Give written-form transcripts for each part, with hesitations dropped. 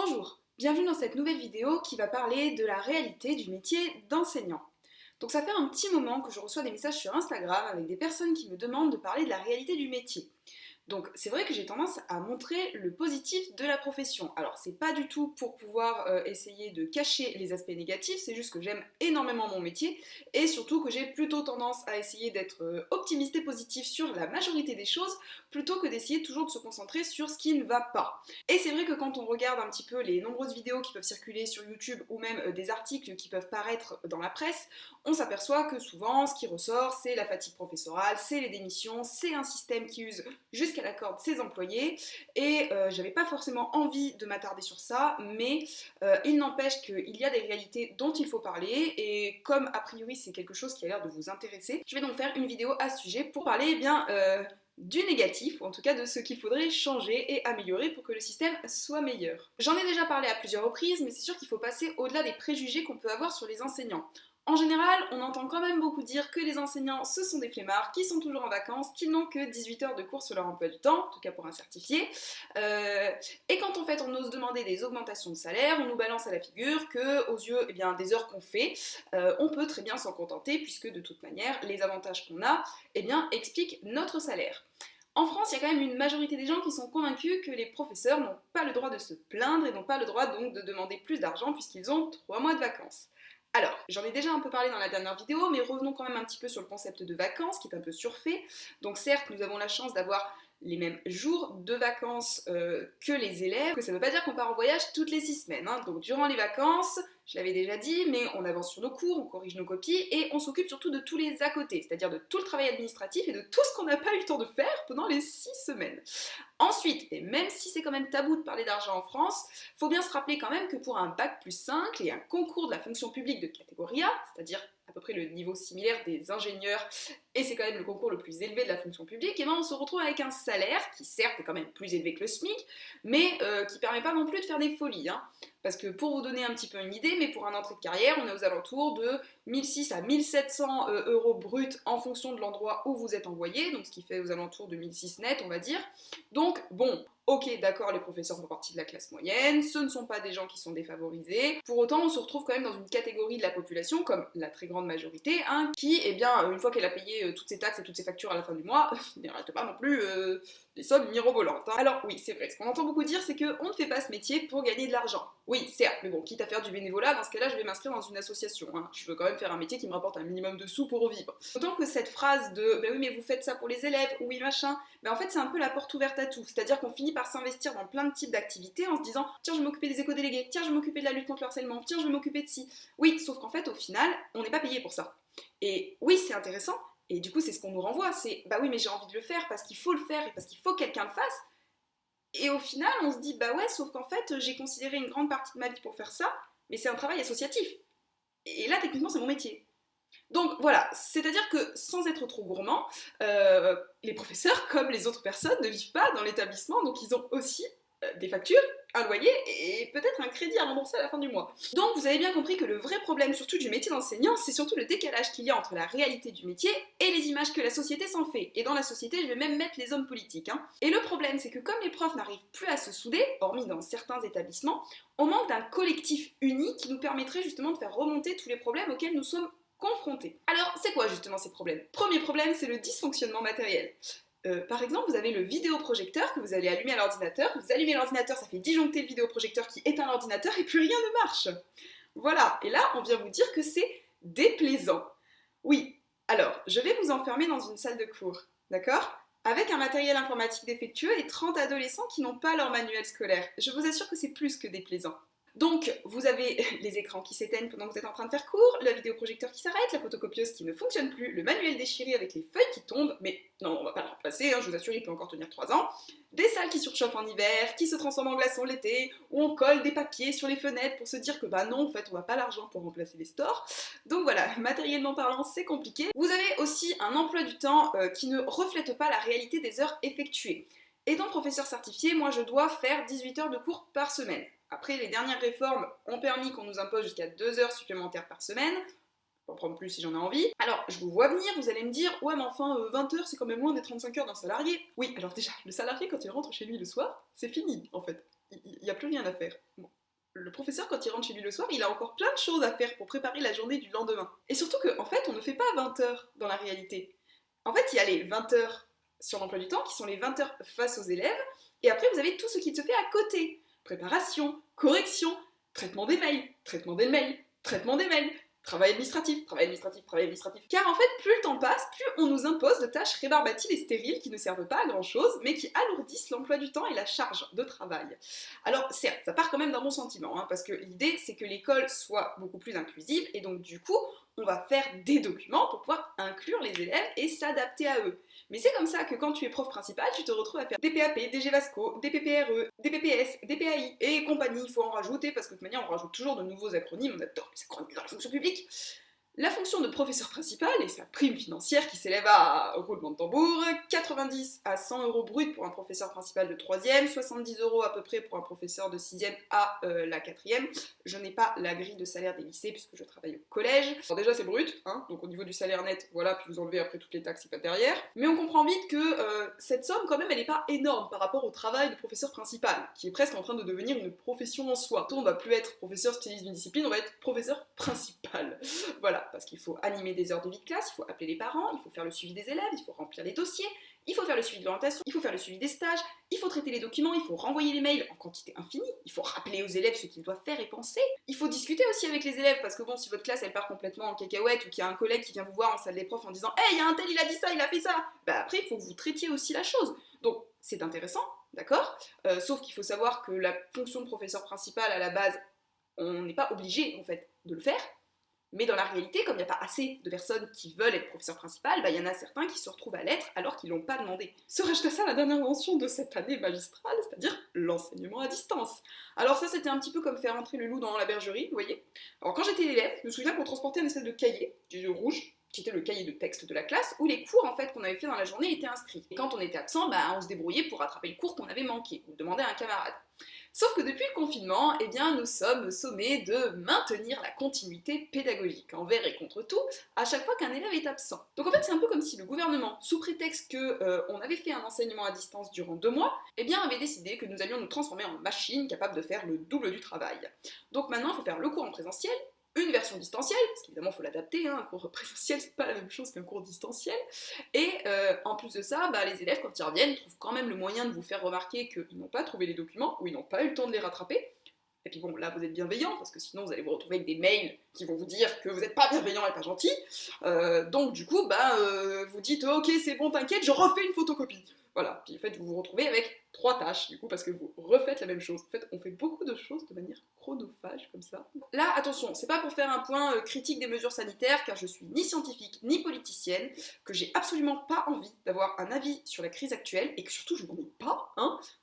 Bonjour, bienvenue dans cette nouvelle vidéo qui va parler de la réalité du métier d'enseignant. Donc ça fait un petit moment que je reçois des messages sur Instagram avec des personnes qui me demandent de parler de la réalité du métier. Donc c'est vrai que j'ai tendance à montrer le positif de la profession. Alors c'est pas du tout pour pouvoir essayer de cacher les aspects négatifs, c'est juste que j'aime énormément mon métier et surtout que j'ai plutôt tendance à essayer d'être optimiste et positif sur la majorité des choses plutôt que d'essayer toujours de se concentrer sur ce qui ne va pas. Et c'est vrai que quand on regarde un petit peu les nombreuses vidéos qui peuvent circuler sur YouTube ou même des articles qui peuvent paraître dans la presse, on s'aperçoit que souvent ce qui ressort c'est la fatigue professorale, c'est les démissions, c'est un système qui use jusqu'à la corde ses employés et j'avais pas forcément envie de m'attarder sur ça, mais il n'empêche qu'il y a des réalités dont il faut parler et comme a priori c'est quelque chose qui a l'air de vous intéresser, je vais donc faire une vidéo à ce sujet pour parler du négatif, ou en tout cas de ce qu'il faudrait changer et améliorer pour que le système soit meilleur. J'en ai déjà parlé à plusieurs reprises, mais c'est sûr qu'il faut passer au-delà des préjugés qu'on peut avoir sur les enseignants. En général, on entend quand même beaucoup dire que les enseignants, ce sont des flemmards, qui sont toujours en vacances, qui n'ont que 18 heures de cours sur leur emploi du temps, en tout cas pour un certifié. Et quand en fait on ose demander des augmentations de salaire, on nous balance à la figure que, aux yeux des heures qu'on fait, on peut très bien s'en contenter, puisque de toute manière, les avantages qu'on a expliquent notre salaire. En France, il y a quand même une majorité des gens qui sont convaincus que les professeurs n'ont pas le droit de se plaindre et n'ont pas le droit donc de demander plus d'argent puisqu'ils ont 3 mois de vacances. Alors, j'en ai déjà un peu parlé dans la dernière vidéo, mais revenons quand même un petit peu sur le concept de vacances, qui est un peu surfait. Donc certes, nous avons la chance d'avoir les mêmes jours de vacances que les élèves, que ça ne veut pas dire qu'on part en voyage toutes les 6 semaines. Donc durant les vacances, je l'avais déjà dit, mais on avance sur nos cours, on corrige nos copies, et on s'occupe surtout de tous les à côté, c'est-à-dire de tout le travail administratif et de tout ce qu'on n'a pas eu le temps de faire pendant les 6 semaines. Ensuite, et même si c'est quand même tabou de parler d'argent en France, il faut bien se rappeler quand même que pour un bac+5 et un concours de la fonction publique de catégorie A, c'est-à-dire à peu près le niveau similaire des ingénieurs, et c'est quand même le concours le plus élevé de la fonction publique, et on se retrouve avec un salaire qui certes est quand même plus élevé que le SMIC, mais qui permet pas non plus de faire des folies. Parce que pour vous donner un petit peu une idée, mais pour un entrée de carrière, on est aux alentours de 1600 à 1700 euros bruts en fonction de l'endroit où vous êtes envoyé, donc ce qui fait aux alentours de 1006 net, on va dire. Donc bon, ok, d'accord, les professeurs font partie de la classe moyenne, ce ne sont pas des gens qui sont défavorisés. Pour autant, on se retrouve quand même dans une catégorie de la population, comme la très grande majorité, qui, une fois qu'elle a payé toutes ses taxes et toutes ses factures à la fin du mois, il ne reste pas non plus des sommes mirobolantes. Alors oui, c'est vrai, ce qu'on entend beaucoup dire, c'est qu'on ne fait pas ce métier pour gagner de l'argent. Oui, certes, mais bon, quitte à faire du bénévolat, dans ce cas-là, je vais m'inscrire dans une association. Je veux quand même faire un métier qui me rapporte un minimum de sous pour vivre. Autant que cette phrase de oui, mais vous faites ça pour les élèves, oui, machin, en fait, c'est un peu la porte ouverte à tout. C'est-à-dire qu'on finit par s'investir dans plein de types d'activités en se disant tiens, je vais m'occuper des éco-délégués, tiens, je vais m'occuper de la lutte contre le harcèlement, tiens, je vais m'occuper de ci. Oui, sauf qu'en fait, au final, on n'est pas payé pour ça. Et oui, c'est intéressant, et du coup, c'est ce qu'on nous renvoie, c'est oui, mais j'ai envie de le faire parce qu'il faut le faire et parce qu'il faut que quelqu'un le fasse. Et au final, on se dit ouais, sauf qu'en fait, j'ai considéré une grande partie de ma vie pour faire ça, mais c'est un travail associatif. Et là, techniquement, c'est mon métier. Donc voilà, c'est-à-dire que sans être trop gourmand, les professeurs, comme les autres personnes, ne vivent pas dans l'établissement, donc ils ont aussi des factures, un loyer et peut-être un crédit à rembourser à la fin du mois. Donc vous avez bien compris que le vrai problème surtout du métier d'enseignant, c'est surtout le décalage qu'il y a entre la réalité du métier et les images que la société s'en fait. Et dans la société, je vais même mettre les hommes politiques. Et le problème, c'est que comme les profs n'arrivent plus à se souder, hormis dans certains établissements, on manque d'un collectif uni qui nous permettrait justement de faire remonter tous les problèmes auxquels nous sommes confrontés. Alors, c'est quoi justement ces problèmes ? Premier problème, c'est le dysfonctionnement matériel. Par exemple, vous avez le vidéoprojecteur que vous allez allumer à l'ordinateur. Vous allumez l'ordinateur, ça fait disjoncter le vidéoprojecteur qui éteint l'ordinateur et plus rien ne marche. Voilà, et là, on vient vous dire que c'est déplaisant. Oui, alors, je vais vous enfermer dans une salle de cours, d'accord ? Avec un matériel informatique défectueux et 30 adolescents qui n'ont pas leur manuel scolaire. Je vous assure que c'est plus que déplaisant. Donc, vous avez les écrans qui s'éteignent pendant que vous êtes en train de faire cours, le vidéoprojecteur qui s'arrête, la photocopieuse qui ne fonctionne plus, le manuel déchiré avec les feuilles qui tombent, mais non, on va pas le remplacer, je vous assure, il peut encore tenir 3 ans, des salles qui surchauffent en hiver, qui se transforment en glaçons l'été, où on colle des papiers sur les fenêtres pour se dire que non, en fait, on n'a pas l'argent pour remplacer les stores. Donc voilà, matériellement parlant, c'est compliqué. Vous avez aussi un emploi du temps qui ne reflète pas la réalité des heures effectuées. Étant professeur certifié, moi je dois faire 18 heures de cours par semaine. Après, les dernières réformes ont permis qu'on nous impose jusqu'à 2 heures supplémentaires par semaine. en prendre plus si j'en ai envie. Alors, je vous vois venir, vous allez me dire, ouais, mais enfin, 20 heures, c'est quand même loin des 35 heures d'un salarié. Oui, alors déjà, le salarié, quand il rentre chez lui le soir, c'est fini, en fait. Il n'y a plus rien à faire. Bon. Le professeur, quand il rentre chez lui le soir, il a encore plein de choses à faire pour préparer la journée du lendemain. Et surtout qu'en fait, on ne fait pas 20 heures dans la réalité. En fait, il y a les 20 heures sur l'emploi du temps, qui sont les 20 heures face aux élèves, et après, vous avez tout ce qui se fait à côté. Préparation, correction, traitement des mails, traitement des mails, traitement des mails, travail administratif, travail administratif, travail administratif. Car en fait, plus le temps passe, plus on nous impose de tâches rébarbatives et stériles qui ne servent pas à grand chose, mais qui alourdissent l'emploi du temps et la charge de travail. Alors certes, ça part quand même d'un bon sentiment, parce que l'idée c'est que l'école soit beaucoup plus inclusive, et donc du coup, on va faire des documents pour pouvoir inclure les élèves et s'adapter à eux. Mais c'est comme ça que quand tu es prof principal, tu te retrouves à faire des PAP, des GVASCO, des PPRE, des PPS, des PAI et compagnie. Il faut en rajouter parce que de toute manière, on rajoute toujours de nouveaux acronymes. On adore les acronymes dans la fonction publique. La fonction de professeur principal et sa prime financière qui s'élève à, roulement de tambour, 90 à 100 euros brut pour un professeur principal de 3e, 70 euros à peu près pour un professeur de 6e à la 4e. Je n'ai pas la grille de salaire des lycées puisque je travaille au collège. Alors déjà c'est brut, donc au niveau du salaire net, voilà, puis vous enlevez après toutes les taxes et pas derrière. Mais on comprend vite que cette somme quand même elle n'est pas énorme par rapport au travail de professeur principal, qui est presque en train de devenir une profession en soi. On ne va plus être professeur spécialiste d'une discipline, on va être professeur principal. Voilà. Parce qu'il faut animer des heures de vie de classe, il faut appeler les parents, il faut faire le suivi des élèves, il faut remplir les dossiers, il faut faire le suivi de l'orientation, il faut faire le suivi des stages, il faut traiter les documents, il faut renvoyer les mails en quantité infinie, il faut rappeler aux élèves ce qu'ils doivent faire et penser, il faut discuter aussi avec les élèves, parce que bon, si votre classe elle part complètement en cacahuète ou qu'il y a un collègue qui vient vous voir en salle des profs en disant « Hey, il y a un tel, il a dit ça, il a fait ça !» Bah après, il faut que vous traitiez aussi la chose. Donc, c'est intéressant, d'accord, sauf qu'il faut savoir que la fonction de professeur principal, à la base, on n'est pas obligé, en fait, de le faire. Mais dans la réalité, comme il n'y a pas assez de personnes qui veulent être professeur principal, il y en a certains qui se retrouvent à l'être alors qu'ils ne l'ont pas demandé. Se rajoute à ça la dernière mention de cette année magistrale, c'est-à-dire l'enseignement à distance. Alors ça, c'était un petit peu comme faire entrer le loup dans la bergerie, vous voyez. Alors quand j'étais élève, je me souviens qu'on transportait une espèce de cahier, rouge, qui était le cahier de texte de la classe, où les cours en fait qu'on avait fait dans la journée étaient inscrits. Et quand on était absent, on se débrouillait pour rattraper le cours qu'on avait manqué, ou demander à un camarade. Sauf que depuis le confinement, nous sommes sommés de maintenir la continuité pédagogique, envers et contre tout, à chaque fois qu'un élève est absent. Donc en fait, c'est un peu comme si le gouvernement, sous prétexte qu'on avait fait un enseignement à distance durant 2 mois, avait décidé que nous allions nous transformer en machines capables de faire le double du travail. Donc maintenant, il faut faire le cours en présentiel, une version distancielle, parce qu'évidemment il faut l'adapter, un cours présentiel c'est pas la même chose qu'un cours distanciel, et en plus de ça, les élèves quand ils reviennent trouvent quand même le moyen de vous faire remarquer qu'ils n'ont pas trouvé les documents, ou ils n'ont pas eu le temps de les rattraper, et puis bon là vous êtes bienveillant, parce que sinon vous allez vous retrouver avec des mails qui vont vous dire que vous n'êtes pas bienveillant et pas gentil, donc du coup vous dites ok c'est bon t'inquiète je refais une photocopie. Voilà, puis en fait vous vous retrouvez avec 3 tâches, du coup, parce que vous refaites la même chose. En fait, on fait beaucoup de choses de manière chronophage, comme ça. Là, attention, c'est pas pour faire un point critique des mesures sanitaires, car je suis ni scientifique, ni politicienne, que j'ai absolument pas envie d'avoir un avis sur la crise actuelle, et que surtout je n'en ai pas,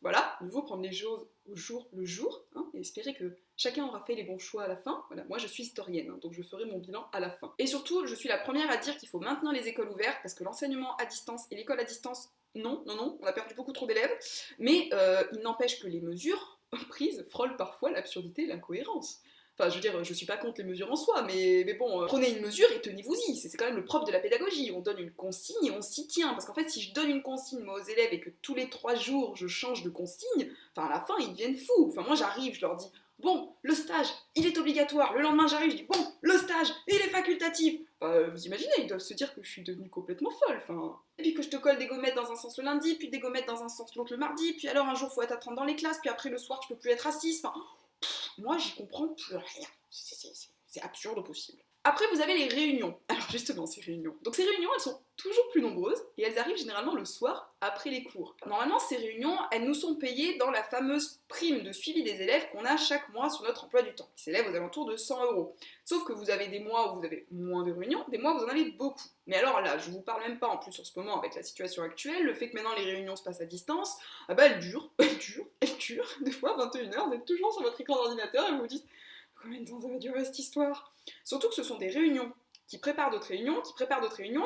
Voilà, il faut prendre les choses au jour le jour, et espérer que chacun aura fait les bons choix à la fin. Voilà, moi je suis historienne, donc je ferai mon bilan à la fin. Et surtout, je suis la première à dire qu'il faut maintenir les écoles ouvertes, parce que l'enseignement à distance et l'école à distance, non, on a perdu beaucoup trop d'élèves, mais il n'empêche que les mesures prises frôlent parfois l'absurdité et l'incohérence. Enfin, je veux dire, je suis pas contre les mesures en soi, mais bon, prenez une mesure et tenez-vous-y, c'est quand même le propre de la pédagogie, on donne une consigne et on s'y tient, parce qu'en fait, si je donne une consigne, moi, aux élèves, et que tous les 3 jours, je change de consigne, à la fin, ils deviennent fous. Moi, j'arrive, je leur dis, bon, le stage, il est obligatoire, le lendemain, j'arrive, je dis, bon, le stage, il est facultatif. Vous imaginez, ils doivent se dire que je suis devenue complètement folle, Et puis que je te colle des gommettes dans un sens le lundi, puis des gommettes dans un sens l'autre le mardi, puis alors un jour, faut être à 30 dans les classes, puis après, le soir, tu peux plus être assise, moi, j'y comprends plus rien. C'est absurde au possible. Après, vous avez les réunions. Alors justement, ces réunions. Donc ces réunions, elles sont toujours plus nombreuses et elles arrivent généralement le soir après les cours. Normalement, ces réunions, elles nous sont payées dans la fameuse prime de suivi des élèves qu'on a chaque mois sur notre emploi du temps, qui s'élève aux alentours de 100 €. Sauf que vous avez des mois où vous avez moins de réunions, des mois où vous en avez beaucoup. Mais alors là, je vous parle même pas en plus en ce moment avec la situation actuelle, le fait que maintenant les réunions se passent à distance, elles durent. Des fois, 21 h, vous êtes toujours sur votre écran d'ordinateur et vous vous dites combien de temps ça va durer cette histoire ? Surtout que ce sont des réunions qui préparent d'autres réunions,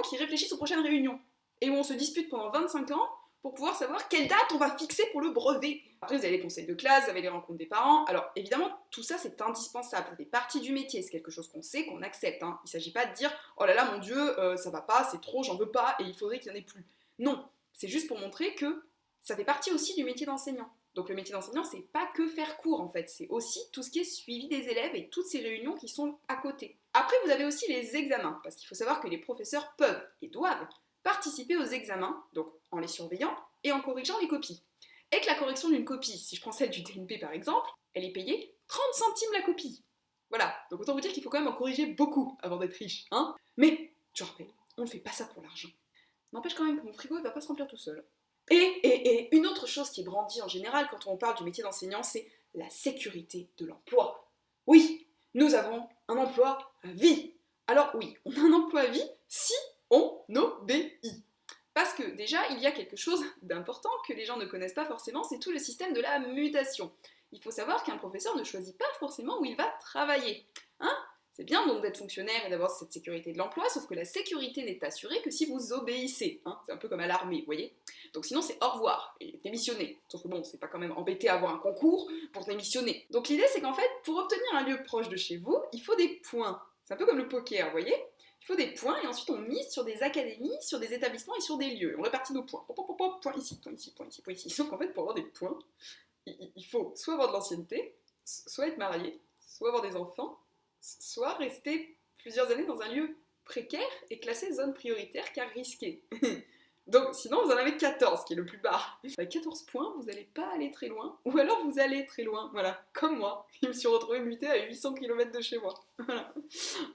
qui réfléchissent aux prochaines réunions, et où on se dispute pendant 25 ans pour pouvoir savoir quelle date on va fixer pour le brevet. Après, vous avez les conseils de classe, vous avez les rencontres des parents. Alors, évidemment, tout ça, c'est indispensable. Ça fait partie du métier. C'est quelque chose qu'on sait, qu'on accepte. Hein. Il ne s'agit pas de dire « Oh là là, mon Dieu, ça va pas, c'est trop, j'en veux pas, et il faudrait qu'il n'y en ait plus. » Non, c'est juste pour montrer que ça fait partie aussi du métier d'enseignant. Donc le métier d'enseignant, c'est pas que faire cours en fait, c'est aussi tout ce qui est suivi des élèves et toutes ces réunions qui sont à côté. Après, vous avez aussi les examens, parce qu'il faut savoir que les professeurs peuvent et doivent participer aux examens, donc en les surveillant et en corrigeant les copies. Et que la correction d'une copie, si je prends celle du TNP par exemple, elle est payée 30 centimes la copie. Voilà, donc autant vous dire qu'il faut quand même en corriger beaucoup avant d'être riche, hein. Mais, je rappelle, on ne fait pas ça pour l'argent. N'empêche quand même que mon frigo ne va pas se remplir tout seul. Et une autre chose qui est brandie en général quand on parle du métier d'enseignant, c'est la sécurité de l'emploi. Oui, nous avons un emploi à vie. Alors oui, on a un emploi à vie si on obéit. Parce que déjà, il y a quelque chose d'important que les gens ne connaissent pas forcément, c'est tout le système de la mutation. Il faut savoir qu'un professeur ne choisit pas forcément où il va travailler. Hein ? C'est bien donc d'être fonctionnaire et d'avoir cette sécurité de l'emploi, sauf que la sécurité n'est assurée que si vous obéissez. Hein, c'est un peu comme à l'armée, vous voyez. Donc sinon c'est au revoir et démissionner. Sauf que bon, c'est pas quand même embêté à avoir un concours pour démissionner. Donc l'idée c'est qu'en fait, pour obtenir un lieu proche de chez vous, il faut des points. C'est un peu comme le poker, vous voyez. Il faut des points et ensuite on mise sur des académies, sur des établissements et sur des lieux. On répartit nos points. Point ici, point ici, point ici, point ici. Sauf qu'en fait, pour avoir des points, il faut soit avoir de l'ancienneté, soit être marié, soit avoir des enfants, soit rester plusieurs années dans un lieu précaire et classé zone prioritaire car risqué. Donc sinon vous en avez 14 qui est le plus bas. Avec 14 points, vous n'allez pas aller très loin, ou alors vous allez très loin, voilà, comme moi. Je me suis retrouvée mutée à 800 km de chez moi. Voilà.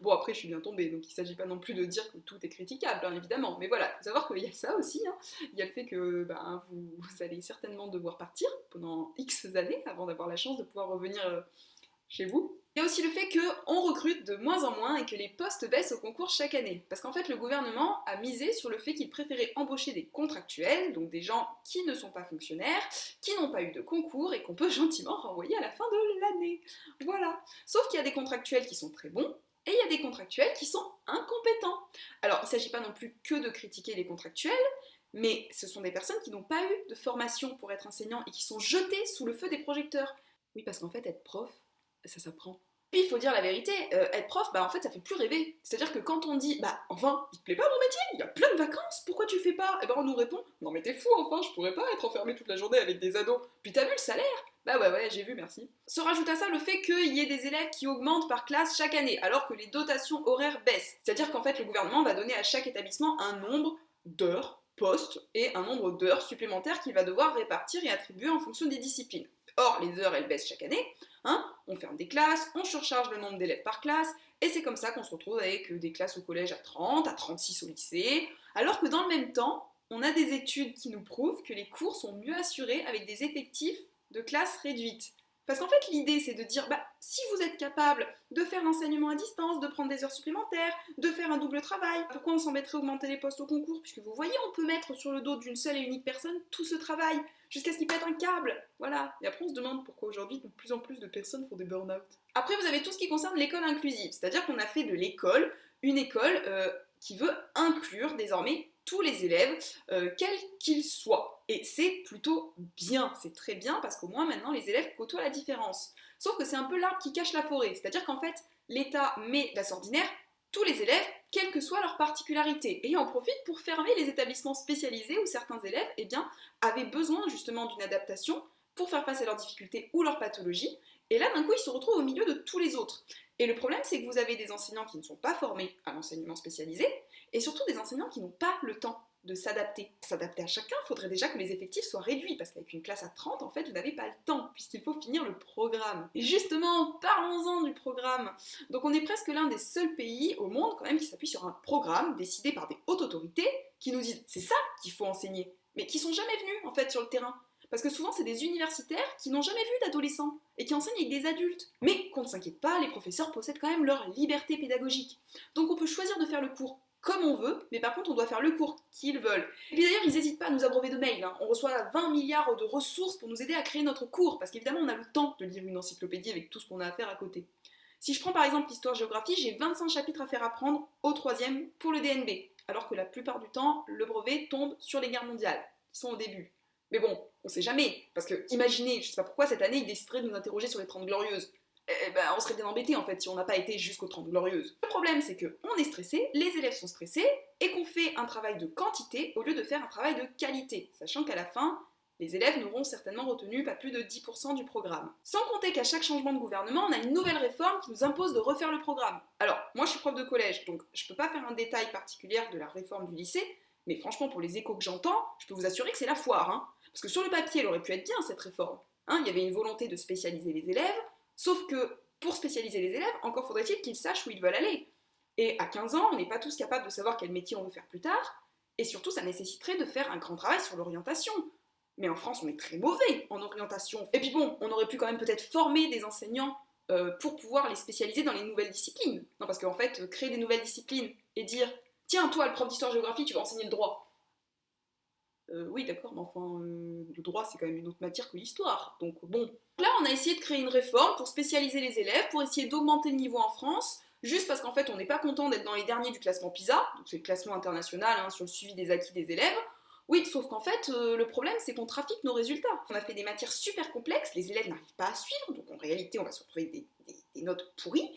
Bon après je suis bien tombée, donc il ne s'agit pas non plus de dire que tout est critiquable, hein, évidemment. Mais voilà, il faut savoir qu'il y a ça aussi, hein. Il y a le fait que vous allez certainement devoir partir pendant X années avant d'avoir la chance de pouvoir revenir chez vous. Il y a aussi le fait qu'on recrute de moins en moins et que les postes baissent au concours chaque année. Parce qu'en fait, le gouvernement a misé sur le fait qu'il préférait embaucher des contractuels, donc des gens qui ne sont pas fonctionnaires, qui n'ont pas eu de concours et qu'on peut gentiment renvoyer à la fin de l'année. Voilà. Sauf qu'il y a des contractuels qui sont très bons, et il y a des contractuels qui sont incompétents. Alors, il ne s'agit pas non plus que de critiquer les contractuels, mais ce sont des personnes qui n'ont pas eu de formation pour être enseignants et qui sont jetées sous le feu des projecteurs. Oui, parce qu'en fait, être prof, ça s'apprend. Puis il faut dire la vérité, être prof, en fait ça fait plus rêver. C'est-à-dire que quand on dit, enfin, il te plaît pas mon métier, il y a plein de vacances, pourquoi tu le fais pas? Et on nous répond, non mais t'es fou enfin, je pourrais pas être enfermé toute la journée avec des ados. Puis t'as vu le salaire? Bah ouais, j'ai vu, merci. Se rajoute à ça le fait qu'il y ait des élèves qui augmentent par classe chaque année, alors que les dotations horaires baissent. C'est-à-dire qu'en fait le gouvernement va donner à chaque établissement un nombre d'heures, postes, et un nombre d'heures supplémentaires qu'il va devoir répartir et attribuer en fonction des disciplines. Or, les heures, elles baissent chaque année, hein, on ferme des classes, on surcharge le nombre d'élèves par classe, et c'est comme ça qu'on se retrouve avec des classes au collège à 30, à 36 au lycée, alors que dans le même temps, on a des études qui nous prouvent que les cours sont mieux assurés avec des effectifs de classes réduites. Parce qu'en fait, l'idée, c'est de dire, si vous êtes capable de faire l'enseignement à distance, de prendre des heures supplémentaires, de faire un double travail, pourquoi on s'embêterait à augmenter les postes au concours? Puisque vous voyez, on peut mettre sur le dos d'une seule et unique personne tout ce travail, jusqu'à ce qu'il pète un câble. Voilà. Et après, on se demande pourquoi aujourd'hui, de plus en plus de personnes font des burn-out. Après, vous avez tout ce qui concerne l'école inclusive. C'est-à-dire qu'on a fait de l'école une école qui veut inclure désormais tous les élèves, quels qu'ils soient. Et c'est plutôt bien, c'est très bien, parce qu'au moins maintenant les élèves côtoient la différence. Sauf que c'est un peu l'arbre qui cache la forêt, c'est-à-dire qu'en fait, l'État met la ordinaire tous les élèves, quelle que soit leur particularité, et en profite pour fermer les établissements spécialisés où certains élèves avaient besoin justement d'une adaptation pour faire face à leurs difficultés ou leurs pathologies, et là d'un coup ils se retrouvent au milieu de tous les autres. Et le problème c'est que vous avez des enseignants qui ne sont pas formés à l'enseignement spécialisé, et surtout des enseignants qui n'ont pas le temps de s'adapter. S'adapter à chacun, il faudrait déjà que les effectifs soient réduits, parce qu'avec une classe à 30, en fait, vous n'avez pas le temps, puisqu'il faut finir le programme. Et justement, parlons-en du programme. Donc on est presque l'un des seuls pays au monde, quand même, qui s'appuie sur un programme décidé par des hautes autorités, qui nous disent, c'est ça qu'il faut enseigner, mais qui sont jamais venus, en fait, sur le terrain. Parce que souvent, c'est des universitaires qui n'ont jamais vu d'adolescents, et qui enseignent avec des adultes. Mais qu'on ne s'inquiète pas, les professeurs possèdent quand même leur liberté pédagogique. Donc on peut choisir de faire le cours comme on veut, mais par contre on doit faire le cours qu'ils veulent. Et puis d'ailleurs ils n'hésitent pas à nous abreuver de mails, hein. On reçoit 20 milliards de ressources pour nous aider à créer notre cours, parce qu'évidemment on a le temps de lire une encyclopédie avec tout ce qu'on a à faire à côté. Si je prends par exemple l'histoire-géographie, j'ai 25 chapitres à faire apprendre au 3e pour le DNB, alors que la plupart du temps le brevet tombe sur les guerres mondiales. qui sont au début. Mais bon, on sait jamais, parce que imaginez, je sais pas pourquoi cette année ils décideraient de nous interroger sur les 30 glorieuses. Eh ben, on serait bien embêtés en fait si on n'a pas été jusqu'aux 30 glorieuses. Le problème c'est qu'on est stressé, les élèves sont stressés, et qu'on fait un travail de quantité au lieu de faire un travail de qualité, sachant qu'à la fin, les élèves n'auront certainement retenu pas plus de 10% du programme. Sans compter qu'à chaque changement de gouvernement, on a une nouvelle réforme qui nous impose de refaire le programme. Alors, moi je suis prof de collège, donc je peux pas faire un détail particulier de la réforme du lycée, mais franchement pour les échos que j'entends, je peux vous assurer que c'est la foire, hein. Parce que sur le papier, elle aurait pu être bien cette réforme. Hein, il y avait une volonté de spécialiser les élèves, sauf que pour spécialiser les élèves, encore faudrait-il qu'ils sachent où ils veulent aller. Et à 15 ans, on n'est pas tous capables de savoir quel métier on veut faire plus tard, et surtout ça nécessiterait de faire un grand travail sur l'orientation. Mais en France, on est très mauvais en orientation. Et puis bon, on aurait pu quand même peut-être former des enseignants pour pouvoir les spécialiser dans les nouvelles disciplines. Non, parce qu'en fait, créer des nouvelles disciplines et dire « Tiens, toi, le prof d'histoire-géographie, tu vas enseigner le droit », oui, d'accord, mais enfin, le droit, c'est quand même une autre matière que l'histoire. Donc bon. Là, on a essayé de créer une réforme pour spécialiser les élèves, pour essayer d'augmenter le niveau en France, juste parce qu'en fait, on n'est pas content d'être dans les derniers du classement PISA, donc c'est le classement international hein, sur le suivi des acquis des élèves. Oui, sauf qu'en fait, le problème, c'est qu'on trafique nos résultats. On a fait des matières super complexes, les élèves n'arrivent pas à suivre, donc en réalité, on va se retrouver avec des notes pourries.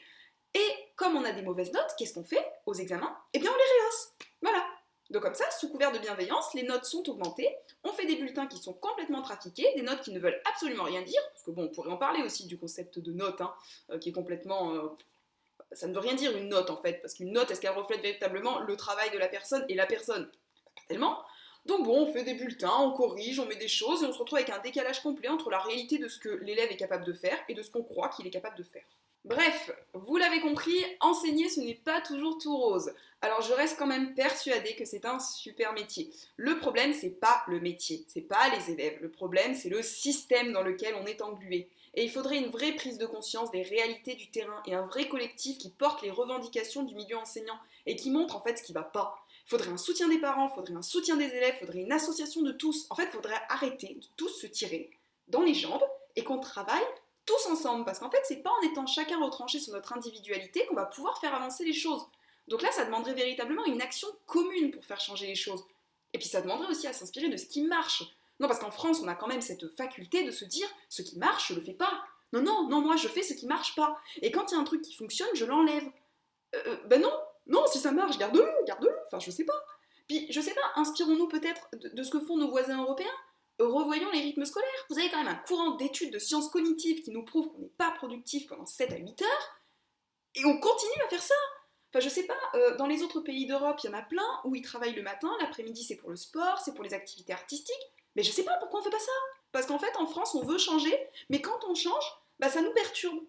Et comme on a des mauvaises notes, qu'est-ce qu'on fait aux examens? Eh bien, on les rehausse. Voilà. Donc comme ça, sous couvert de bienveillance, les notes sont augmentées, on fait des bulletins qui sont complètement trafiqués, des notes qui ne veulent absolument rien dire, parce que bon, on pourrait en parler aussi du concept de note, hein, qui est complètement... ça ne veut rien dire une note en fait, parce qu'une note, est-ce qu'elle reflète véritablement le travail de la personne et la personne? Pas tellement. Donc bon, on fait des bulletins, on corrige, on met des choses, et on se retrouve avec un décalage complet entre la réalité de ce que l'élève est capable de faire et de ce qu'on croit qu'il est capable de faire. Bref, vous l'avez compris, enseigner ce n'est pas toujours tout rose. Alors je reste quand même persuadée que c'est un super métier. Le problème c'est pas le métier, c'est pas les élèves. Le problème c'est le système dans lequel on est englué. Et il faudrait une vraie prise de conscience des réalités du terrain et un vrai collectif qui porte les revendications du milieu enseignant et qui montre en fait ce qui va pas. Il faudrait un soutien des parents, il faudrait un soutien des élèves, il faudrait une association de tous. En fait, il faudrait arrêter de tous se tirer dans les jambes et qu'on travaille tous ensemble, parce qu'en fait, c'est pas en étant chacun retranché sur notre individualité qu'on va pouvoir faire avancer les choses. Donc là, ça demanderait véritablement une action commune pour faire changer les choses. Et puis ça demanderait aussi à s'inspirer de ce qui marche. Non, parce qu'en France, on a quand même cette faculté de se dire « ce qui marche, je le fais pas ». Non, non, non, moi je fais ce qui marche pas. Et quand il y a un truc qui fonctionne, je l'enlève. Ben non, non, si ça marche, garde-le, garde-le, enfin je sais pas. Puis je sais pas, inspirons-nous peut-être de ce que font nos voisins européens. Revoyons les rythmes scolaires. Vous avez quand même un courant d'études de sciences cognitives qui nous prouve qu'on n'est pas productif pendant 7 à 8 heures, et on continue à faire ça. Enfin, je sais pas, dans les autres pays d'Europe, il y en a plein où ils travaillent le matin, l'après-midi c'est pour le sport, c'est pour les activités artistiques, mais je sais pas pourquoi on fait pas ça. Parce qu'en fait, en France, on veut changer, mais quand on change, bah ça nous perturbe.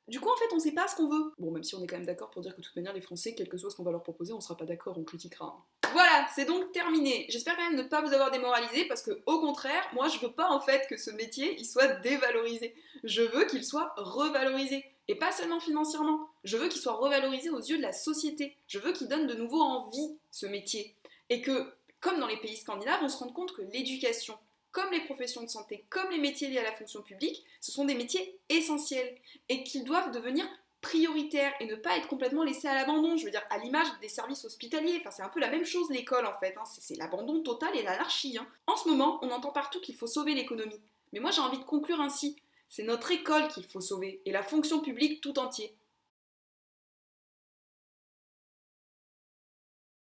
Du coup, en fait, on sait pas ce qu'on veut. Bon, même si on est quand même d'accord pour dire que de toute manière, les Français, quel que soit ce qu'on va leur proposer, on sera pas d'accord, on critiquera. Hein. Voilà, c'est donc terminé. J'espère quand même ne pas vous avoir démoralisé, parce que, au contraire, moi, je veux pas en fait que ce métier, il soit dévalorisé. Je veux qu'il soit revalorisé. Et pas seulement financièrement. Je veux qu'il soit revalorisé aux yeux de la société. Je veux qu'il donne de nouveau envie, ce métier. Et que, comme dans les pays scandinaves, on se rende compte que l'éducation, comme les professions de santé, comme les métiers liés à la fonction publique, ce sont des métiers essentiels et qu'ils doivent devenir prioritaires et ne pas être complètement laissés à l'abandon. Je veux dire, à l'image des services hospitaliers, enfin, c'est un peu la même chose l'école en fait, hein. C'est l'abandon total et l'anarchie. Hein. En ce moment, on entend partout qu'il faut sauver l'économie. Mais moi j'ai envie de conclure ainsi. C'est notre école qu'il faut sauver et la fonction publique tout entier.